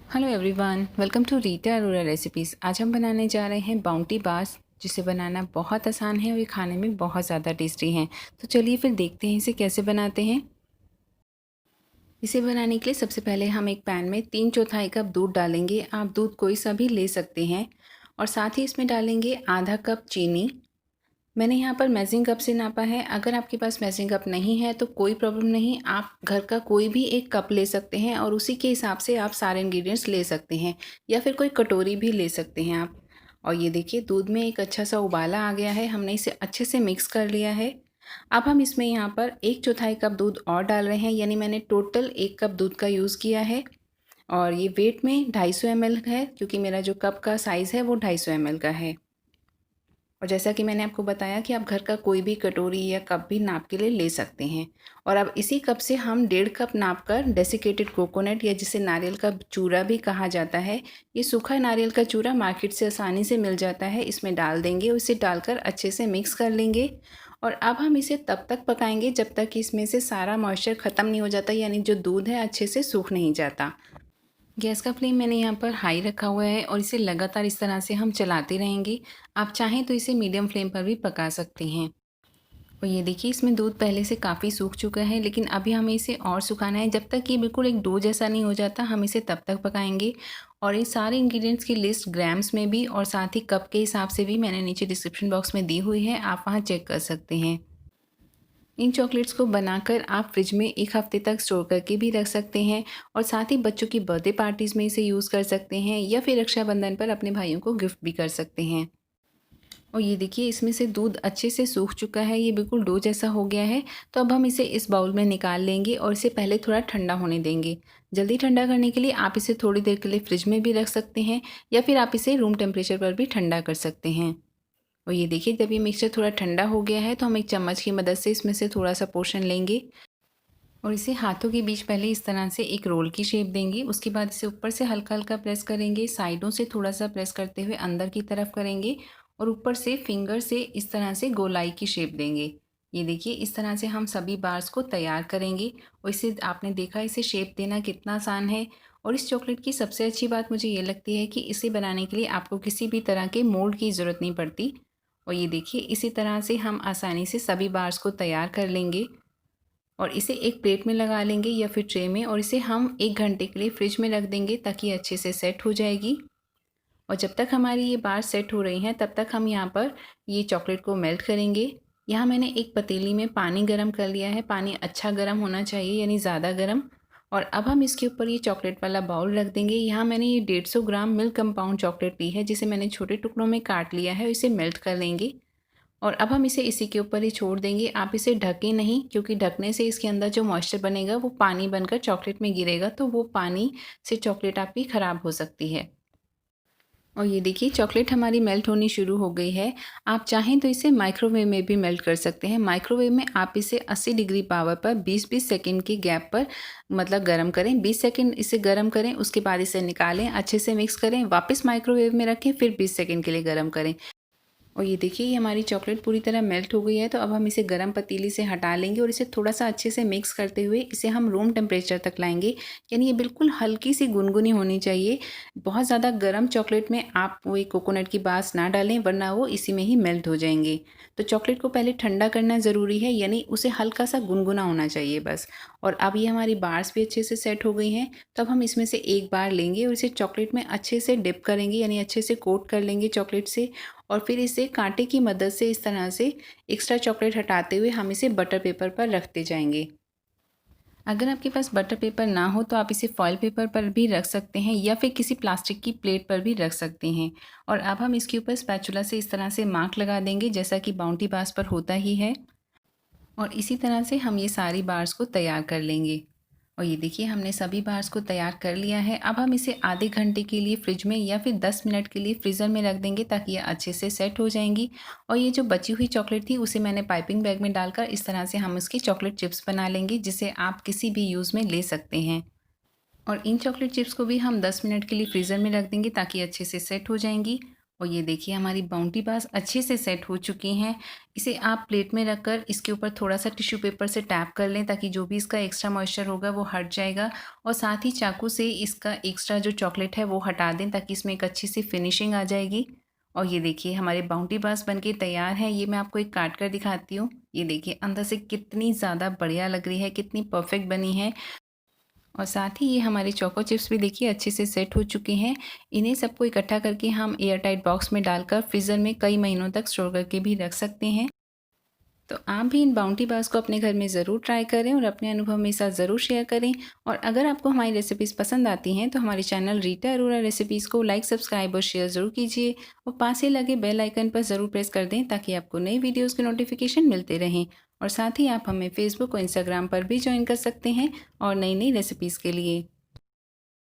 Hello everyone, welcome to Rita Arora recipes. आज हम बनाने जा रहे हैं बाउंटी बार्स, जिसे बनाना बहुत आसान है और ये खाने में बहुत ज़्यादा टेस्टी हैं। तो चलिए फिर देखते हैं इसे कैसे बनाते हैं। इसे बनाने के लिए सबसे पहले हम एक पैन में 3/4 कप दूध डालेंगे। आप दूध कोई सा भी ले सकते हैं और साथ ही इसमें डालेंगे आधा कप चीनी। मैंने यहाँ पर मेज़रिंग कप से नापा है। अगर आपके पास मेज़रिंग कप नहीं है तो कोई प्रॉब्लम नहीं, आप घर का कोई भी एक कप ले सकते हैं और उसी के हिसाब से आप सारे इंग्रेडिएंट्स ले सकते हैं, या फिर कोई कटोरी भी ले सकते हैं आप। और ये देखिए दूध में एक अच्छा सा उबाला आ गया है, हमने इसे अच्छे से मिक्स कर लिया है। अब हम इसमें यहाँ पर 1/4 कप दूध और डाल रहे हैं, यानी मैंने टोटल 1 कप दूध का यूज़ किया है। और ये वेट में 250 ml है, क्योंकि मेरा जो कप का साइज़ है वो 250 ml का है। और जैसा कि मैंने आपको बताया कि आप घर का कोई भी कटोरी या कप भी नाप के लिए ले सकते हैं। और अब इसी कप से हम 1.5 कप नाप कर डेसिकेटेड कोकोनट, या जिसे नारियल का चूरा भी कहा जाता है, ये सूखा नारियल का चूरा मार्केट से आसानी से मिल जाता है, इसमें डाल देंगे। इसे डालकर अच्छे से मिक्स कर लेंगे। और अब हम इसे तब तक पकाएंगे जब तक कि इसमें से सारा मॉइस्चर ख़त्म नहीं हो जाता, यानी जो दूध है अच्छे से सूख नहीं जाता। गैस का फ्लेम मैंने यहाँ पर हाई रखा हुआ है और इसे लगातार इस तरह से हम चलाते रहेंगे। आप चाहें तो इसे मीडियम फ्लेम पर भी पका सकते हैं। और ये देखिए इसमें दूध पहले से काफ़ी सूख चुका है, लेकिन अभी हमें इसे और सुखाना है। जब तक ये बिल्कुल एक डो जैसा नहीं हो जाता हम इसे तब तक पकाएंगे। और ये सारे इंग्रेडिएंट्स की लिस्ट ग्राम्स में भी और साथ ही कप के हिसाब से भी मैंने नीचे डिस्क्रिप्शन बॉक्स में दी हुई है, आप वहाँ चेक कर सकते हैं। इन चॉकलेट्स को बनाकर आप फ्रिज में 1 हफ्ते तक स्टोर करके भी रख सकते हैं और साथ ही बच्चों की बर्थडे पार्टीज़ में इसे यूज़ कर सकते हैं, या फिर रक्षाबंधन पर अपने भाइयों को गिफ्ट भी कर सकते हैं। और ये देखिए इसमें से दूध अच्छे से सूख चुका है, ये बिल्कुल डो जैसा हो गया है। तो अब हम इसे इस बाउल में निकाल लेंगे और इसे पहले थोड़ा ठंडा होने देंगे। जल्दी ठंडा करने के लिए आप इसे थोड़ी देर के लिए फ्रिज में भी रख सकते हैं, या फिर आप इसे रूम टेम्परेचर पर भी ठंडा कर सकते हैं। और ये देखिए जब ये मिक्सचर थोड़ा ठंडा हो गया है तो हम एक चम्मच की मदद से इसमें से थोड़ा सा पोर्शन लेंगे और इसे हाथों के बीच पहले इस तरह से एक रोल की शेप देंगे। उसके बाद इसे ऊपर से हल्का हल्का प्रेस करेंगे, साइडों से थोड़ा सा प्रेस करते हुए अंदर की तरफ करेंगे और ऊपर से फिंगर से इस तरह से गोलाई की शेप देंगे। ये देखिए इस तरह से हम सभी बार्स को तैयार करेंगे। और इसे आपने देखा इसे शेप देना कितना आसान है। और इस चॉकलेट की सबसे अच्छी बात मुझे ये लगती है कि इसे बनाने के लिए आपको किसी भी तरह के मोल्ड की ज़रूरत नहीं पड़ती। और ये देखिए इसी तरह से हम आसानी से सभी बार्स को तैयार कर लेंगे और इसे एक प्लेट में लगा लेंगे या फिर ट्रे में, और इसे हम 1 घंटे के लिए फ्रिज में रख देंगे ताकि अच्छे से सेट हो जाएगी। और जब तक हमारी ये बार सेट हो रही हैं तब तक हम यहाँ पर ये चॉकलेट को मेल्ट करेंगे। यहाँ मैंने एक पतीली में पानी गरम कर लिया है। पानी अच्छा गरम होना चाहिए, यानी ज़्यादा गरम। और अब हम इसके ऊपर ये चॉकलेट वाला बाउल रख देंगे। यहाँ मैंने ये 150 ग्राम मिल्क कंपाउंड चॉकलेट ली है, जिसे मैंने छोटे टुकड़ों में काट लिया है, इसे मेल्ट कर लेंगे। और अब हम इसे इसी के ऊपर ही छोड़ देंगे। आप इसे ढकें नहीं, क्योंकि ढकने से इसके अंदर जो मॉइस्चर बनेगा वो पानी बनकर चॉकलेट में गिरेगा, तो वो पानी से चॉकलेट आपकी ख़राब हो सकती है। और ये देखिए चॉकलेट हमारी मेल्ट होनी शुरू हो गई है। आप चाहें तो इसे माइक्रोवेव में भी मेल्ट कर सकते हैं। माइक्रोवेव में आप इसे 80 डिग्री पावर पर 20-20 सेकंड के गैप पर मतलब गरम करें। 20 सेकंड इसे गरम करें, उसके बाद इसे निकालें, अच्छे से मिक्स करें, वापस माइक्रोवेव में रखें, फिर 20 सेकंड के लिए गरम करें। और ये देखिए ये हमारी चॉकलेट पूरी तरह मेल्ट हो गई है। तो अब हम इसे गरम पतीली से हटा लेंगे और इसे थोड़ा सा अच्छे से मिक्स करते हुए इसे हम रूम टेम्परेचर तक लाएंगे, यानी ये बिल्कुल हल्की सी गुनगुनी होनी चाहिए। बहुत ज़्यादा गर्म चॉकलेट में आप वो कोकोनट की बास ना डालें, वरना वो इसी में ही मेल्ट हो जाएंगे। तो चॉकलेट को पहले ठंडा करना ज़रूरी है, यानी उसे हल्का सा गुनगुना होना चाहिए बस। और अब ये हमारी बार्स भी अच्छे से सेट हो गई हैं। तो अब हम इसमें से एक बार लेंगे और इसे चॉकलेट में अच्छे से डिप करेंगे, यानी अच्छे से कोट कर लेंगे चॉकलेट से। और फिर इसे कांटे की मदद से इस तरह से एक्स्ट्रा चॉकलेट हटाते हुए हम इसे बटर पेपर पर रखते जाएंगे। अगर आपके पास बटर पेपर ना हो तो आप इसे फॉइल पेपर पर भी रख सकते हैं, या फिर किसी प्लास्टिक की प्लेट पर भी रख सकते हैं। और अब हम इसके ऊपर स्पैचुला से इस तरह से मार्क लगा देंगे, जैसा कि बाउंटी बार्स पर होता ही है। और इसी तरह से हम ये सारी बार्स को तैयार कर लेंगे। और ये देखिए हमने सभी बार्स को तैयार कर लिया है। अब हम इसे आधे घंटे के लिए फ्रिज में या फिर 10 मिनट के लिए फ्रीज़र में रख देंगे, ताकि ये अच्छे से सेट हो जाएंगी। और ये जो बची हुई चॉकलेट थी उसे मैंने पाइपिंग बैग में डालकर इस तरह से हम इसकी चॉकलेट चिप्स बना लेंगे, जिसे आप किसी भी यूज़ में ले सकते हैं। और इन चॉकलेट चिप्स को भी हम 10 मिनट के लिए फ्रीज़र में रख देंगे ताकि अच्छे से सेट हो जाएंगी। और ये देखिए हमारी बाउंटी बास अच्छे से सेट हो चुकी हैं। इसे आप प्लेट में रखकर इसके ऊपर थोड़ा-सा टिश्यू पेपर से टैप कर लें ताकि जो भी इसका एक्स्ट्रा मॉइस्चर होगा वो हट जाएगा और साथ ही चाकू से इसका एक्स्ट्रा जो चॉकलेट है वो हटा दें ताकि इसमें एक अच्छी सी फिनिशिंग आ जाएगी। और ये देखिए हमारे बाउंटी बास बनके तैयार है। ये मैं आपको एक काट कर दिखाती हूँ। ये देखिए अंदर से कितनी ज़्यादा बढ़िया लग रही है, कितनी परफेक्ट बनी है। और साथ ही ये हमारे चोको चिप्स भी देखिए अच्छे से सेट हो चुके हैं। इन्हें सबको इकट्ठा करके हम एयर टाइट बॉक्स में डालकर फ्रीज़र में कई महीनों तक स्टोर करके भी रख सकते हैं। तो आप भी इन बाउंटी बार्स को अपने घर में ज़रूर ट्राई करें और अपने अनुभव मेरे साथ ज़रूर शेयर करें। और अगर आपको हमारी रेसिपीज़ पसंद आती हैं तो हमारे चैनल रीटा अरोरा रेसिपीज़ को लाइक, सब्सक्राइब और शेयर ज़रूर कीजिए और पास ही लगे बेल आइकन पर ज़रूर प्रेस कर दें ताकि आपको नई वीडियोज़ के नोटिफिकेशन मिलते रहें। और साथ ही आप हमें फेसबुक और इंस्टाग्राम पर भी ज्वाइन कर सकते हैं और नई नई रेसिपीज़ के लिए।